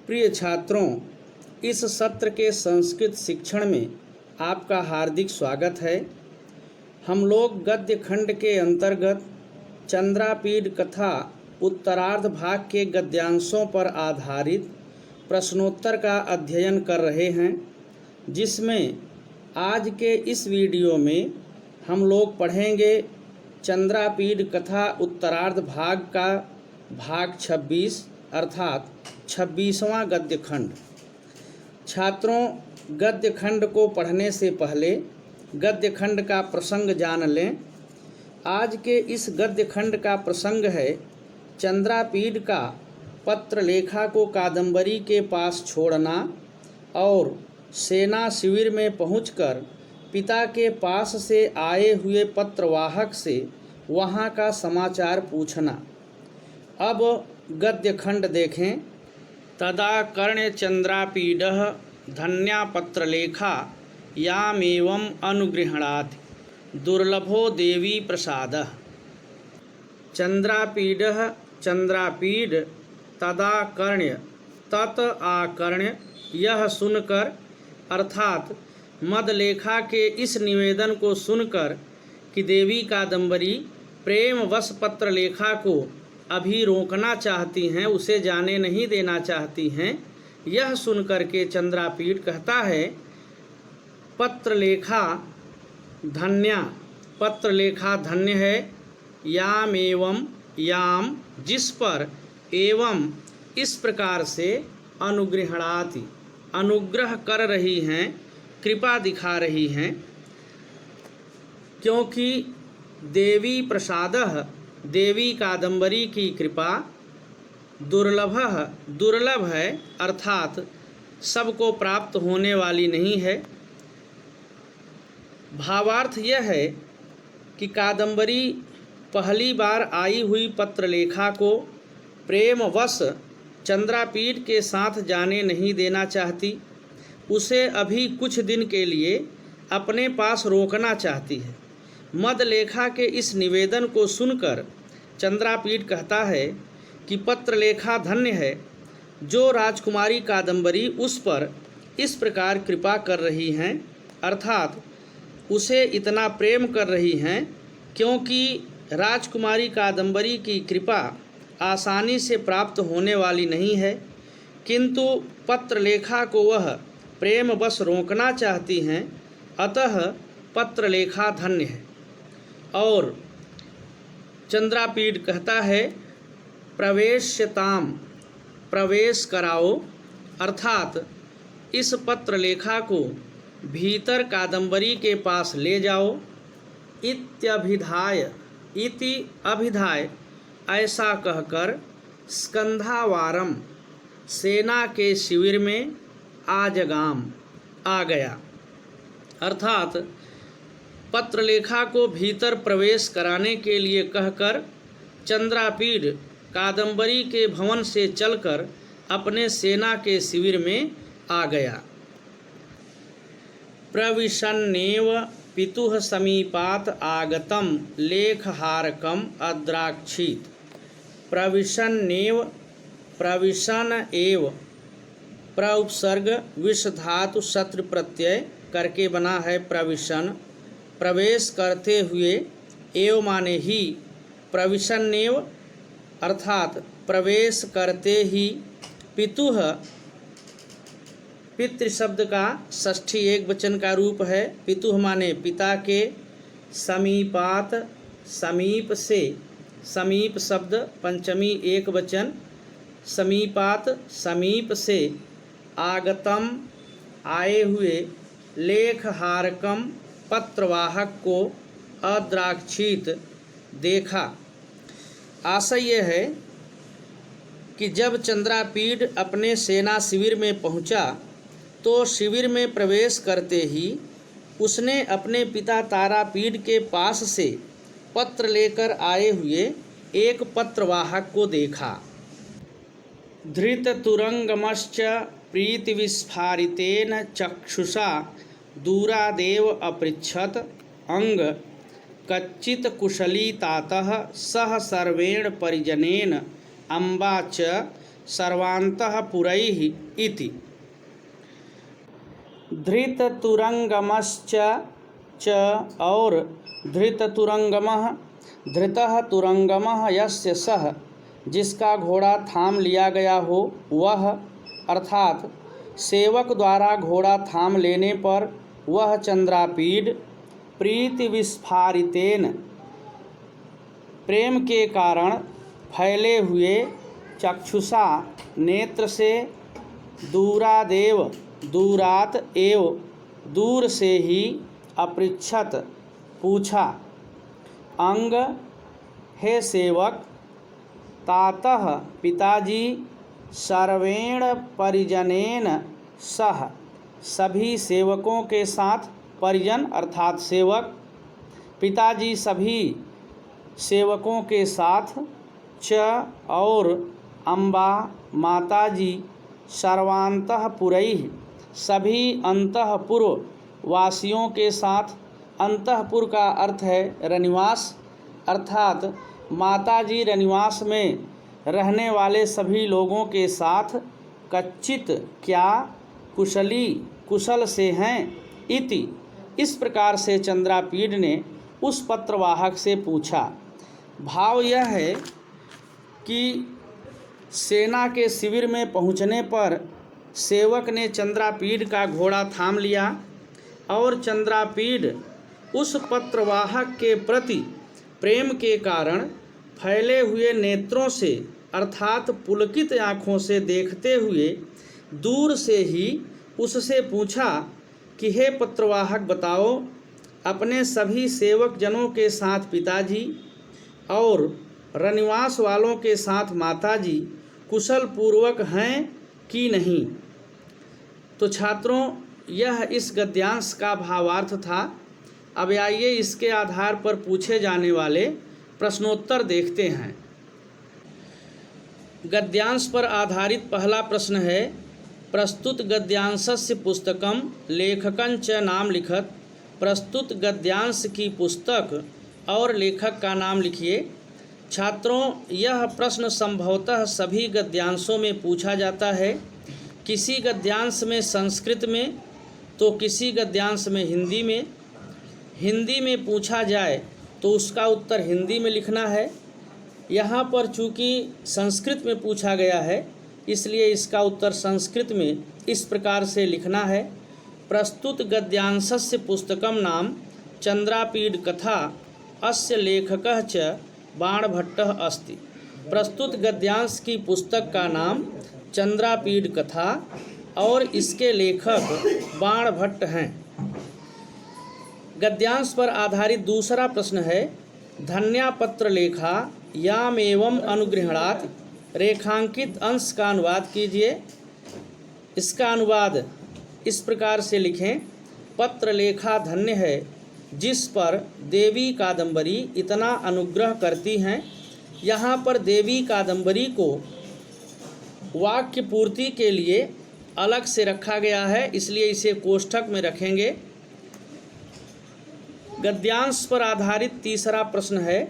प्रिय छात्रों, इस सत्र के संस्कृत शिक्षण में आपका हार्दिक स्वागत है। हम लोग गद्य खंड के अंतर्गत चंद्रापीड कथा उत्तरार्ध भाग के गद्यांशों पर आधारित प्रश्नोत्तर का अध्ययन कर रहे हैं, जिसमें आज के इस वीडियो में हम लोग पढ़ेंगे चंद्रापीड कथा उत्तरार्ध भाग का भाग 26 अर्थात 26वां गद्य खंड। छात्रों, गद्य खंड को पढ़ने से पहले गद्य खंड का प्रसंग जान लें। आज के इस गद्य खंड का प्रसंग है चंद्रापीड का पत्र लेखा को कादम्बरी के पास छोड़ना और सेना शिविर में पहुंचकर पिता के पास से आए हुए पत्रवाहक से वहां का समाचार पूछना। अब गद्य खंड देखें। तदा कर्ण्य चंद्रापीडः धन्या पत्रलेखा यामेवम् अनुगृह्णाति दुर्लभो देवी प्रसादः। चंद्रापीडः चंद्रापीड तदा कर्ण्य तत आकर्ण्य यह सुनकर अर्थात मदलेखा के इस निवेदन को सुनकर कि देवी कादम्बरी प्रेमवश पत्रलेखा को अभी रोकना चाहती हैं, उसे जाने नहीं देना चाहती हैं, यह सुनकर के चंद्रापीड कहता है पत्रलेखा धन्या, पत्रलेखा धन्य है, याम एवं याम जिस पर एवं इस प्रकार से अनुगृह्णाति अनुग्रह कर रही हैं, कृपा दिखा रही हैं, क्योंकि देवी प्रसादः देवी कादम्बरी की कृपा दुर्लभः दुर्लभ है अर्थात सबको प्राप्त होने वाली नहीं है। भावार्थ यह है कि कादम्बरी पहली बार आई हुई पत्रलेखा को प्रेमवश चंद्रापीड के साथ जाने नहीं देना चाहती, उसे अभी कुछ दिन के लिए अपने पास रोकना चाहती है। मदलेखा के इस निवेदन को सुनकर चंद्रापीड कहता है कि पत्रलेखा धन्य है जो राजकुमारी कादम्बरी उस पर इस प्रकार कृपा कर रही हैं, अर्थात उसे इतना प्रेम कर रही हैं, क्योंकि राजकुमारी कादम्बरी की कृपा आसानी से प्राप्त होने वाली नहीं है, किंतु पत्रलेखा को वह प्रेमवश रोकना चाहती हैं, अतः पत्रलेखा धन्य है। और चंद्रापीड कहता है प्रवेश्यताम, प्रवेश कराओ, अर्थात इस पत्रलेखा को भीतर कादम्बरी के पास ले जाओ। इत्यभिधाय, इति अभिधाय ऐसा कहकर स्कंधावारम सेना के शिविर में आजगाम आ गया, अर्थात पत्रलेखा को भीतर प्रवेश कराने के लिए कहकर चंद्रापीड कादम्बरी के भवन से चलकर अपने सेना के शिविर में आ गया। प्रविशन्नेव पितुः समीपात् आगतं लेखहारकम् अद्राक्षीत्। प्रविशन्नेव, प्रविशन एव प्रउपसर्ग विषधातु शत्रु प्रत्यय करके बना है प्रविशन, प्रवेश करते हुए, एव माने ही, प्रविशन्नेव अर्थात प्रवेश करते ही, पितुः पितृ शब्द का षष्ठी एक वचन का रूप है, पितुः माने पिता के, समीपात समीप से, समीप शब्द पंचमी एक वचन, समीपात समीप से, आगतम आए हुए, लेखहारकम पत्रवाहक को, अद्राक्षित देखा। आशय यह है कि जब चंद्रापीड अपने सेना शिविर में पहुंचा तो शिविर में प्रवेश करते ही उसने अपने पिता तारापीड के पास से पत्र लेकर आए हुए एक पत्रवाहक को देखा। धृततुरंगमश्च प्रीतिविस्फारितेन चक्षुषा दूरादेव अपृच्छत अंग कच्चित कुशली तातः सह सर्वेण परिजनेन अम्बा च सर्वान्तःपुरैः इति। धृततुरंगमश्च च और धृततुरंगमः धृतः तुरंगमः यस्य सः जिसका घोड़ा थाम लिया गया हो वह, अर्थात सेवक द्वारा घोड़ा थाम लेने पर वह चंद्रापीड प्रीति विस्फारितेन प्रेम के कारण फैले हुए चक्षुषा नेत्र से दूरादेव दूरात एव दूर से ही अपृच्छत पूछा, अंग हे सेवक, तातः पिताजी सर्वेण परिजनेन सह सभी सेवकों के साथ, परिजन अर्थात सेवक, पिताजी सभी सेवकों के साथ, च और अम्बा माताजी सर्वान्तःपुरैः सभी अंतःपुर वासियों के साथ। अंतःपुर का अर्थ है रनिवास, अर्थात माताजी रनिवास में रहने वाले सभी लोगों के साथ कच्चित क्या कुशली कुशल से हैं इति। इस प्रकार से चंद्रापीड ने उस पत्रवाहक से पूछा। भाव यह है कि सेना के शिविर में पहुंचने पर सेवक ने चंद्रापीड का घोड़ा थाम लिया और चंद्रापीड उस पत्रवाहक के प्रति प्रेम के कारण फैले हुए नेत्रों से अर्थात पुलकित आँखों से देखते हुए दूर से ही उससे पूछा कि हे पत्रवाहक, बताओ अपने सभी सेवक जनों के साथ पिताजी और रनिवास वालों के साथ माताजी कुशल पूर्वक हैं कि नहीं। तो छात्रों, यह इस गद्यांश का भावार्थ था। अब आइए इसके आधार पर पूछे जाने वाले प्रश्नोत्तर देखते हैं। गद्यांश पर आधारित पहला प्रश्न है, प्रस्तुत गद्यांशस्य पुस्तकम लेखकं च नाम लिखत। प्रस्तुत गद्यांश की पुस्तक और लेखक का नाम लिखिए। छात्रों, यह प्रश्न संभवतः सभी गद्यांशों में पूछा जाता है। किसी गद्यांश में संस्कृत में तो किसी गद्यांश में हिंदी में। हिंदी में पूछा जाए तो उसका उत्तर हिंदी में लिखना है। यहाँ पर चूँकि संस्कृत में पूछा गया है इसलिए इसका उत्तर संस्कृत में इस प्रकार से लिखना है। प्रस्तुत गद्यांशस्य पुस्तकम नाम चंद्रापीड कथा अस्य लेखकः च बाणभट्टः अस्ति। प्रस्तुत गद्यांश की पुस्तक का नाम चंद्रापीड कथा और इसके लेखक बाणभट्ट हैं। गद्यांश पर आधारित दूसरा प्रश्न है, धन्यापत्र लेखा यामेवं अनुगृह्णात्। रेखांकित अंश का अनुवाद कीजिए। इसका अनुवाद इस प्रकार से लिखें, पत्र लेखा धन्य है जिस पर देवी कादंबरी इतना अनुग्रह करती हैं। यहाँ पर देवी कादंबरी को वाक्य पूर्ति के लिए अलग से रखा गया है, इसलिए इसे कोष्ठक में रखेंगे। गद्यांश पर आधारित तीसरा प्रश्न है,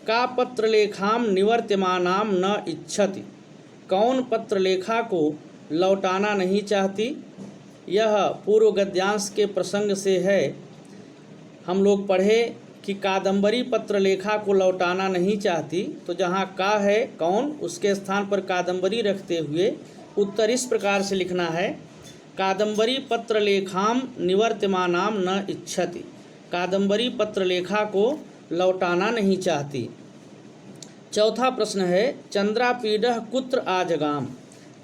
का पत्रलेखाम निवर्त्यमानाम न इच्छति। कौन पत्रलेखा को लौटाना नहीं चाहती। यह पूर्व गद्यांश के प्रसंग से है। हम लोग पढ़े कि कादंबरी पत्रलेखा को लौटाना नहीं चाहती, तो जहाँ का है कौन उसके स्थान पर कादंबरी रखते हुए उत्तर इस प्रकार से लिखना है, कादंबरी पत्रलेखाम निवर्त्यमानाम न इच्छति। कादंबरी पत्रलेखा को लौटाना नहीं चाहती। चौथा प्रश्न है, चंद्रापीडः कुत्र आजगाम।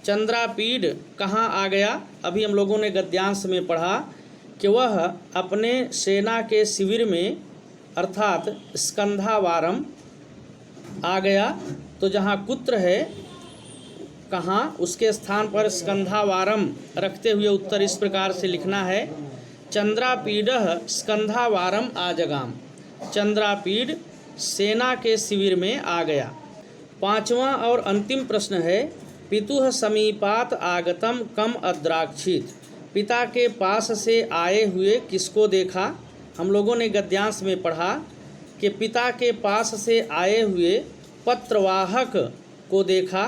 चंद्रापीड कहाँ आ गया। अभी हम लोगों ने गद्यांश में पढ़ा कि वह अपने सेना के शिविर में अर्थात स्कंधावारम आ गया। तो जहाँ कुत्र है कहाँ उसके स्थान पर स्कंधावारम रखते हुए उत्तर इस प्रकार से लिखना है, चंद्रापीडः स्कंधावारम आजगाम। चंद्रापीड सेना के शिविर में आ गया। पांचवा और अंतिम प्रश्न है, पितुः समीपात आगतम कम अद्राक्षित। पिता के पास से आए हुए किसको देखा। हम लोगों ने गद्यांश में पढ़ा कि पिता के पास से आए हुए पत्रवाहक को देखा।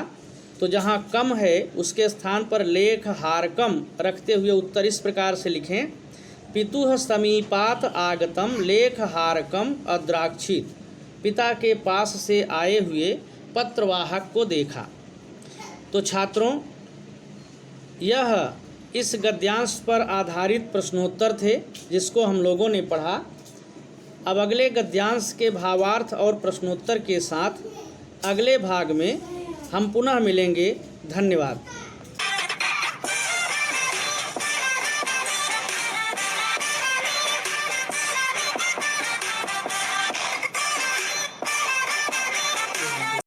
तो जहाँ कम है उसके स्थान पर लेख हारकम रखते हुए उत्तर इस प्रकार से लिखें। पितुः समीपात आगतम लेख हारकम अद्राक्षित। पिता के पास से आए हुए पत्रवाहक को देखा। तो छात्रों, यह इस गद्यांश पर आधारित प्रश्नोत्तर थे जिसको हम लोगों ने पढ़ा। अब अगले गद्यांश के भावार्थ और प्रश्नोत्तर के साथ अगले भाग में हम पुनः मिलेंगे। धन्यवाद।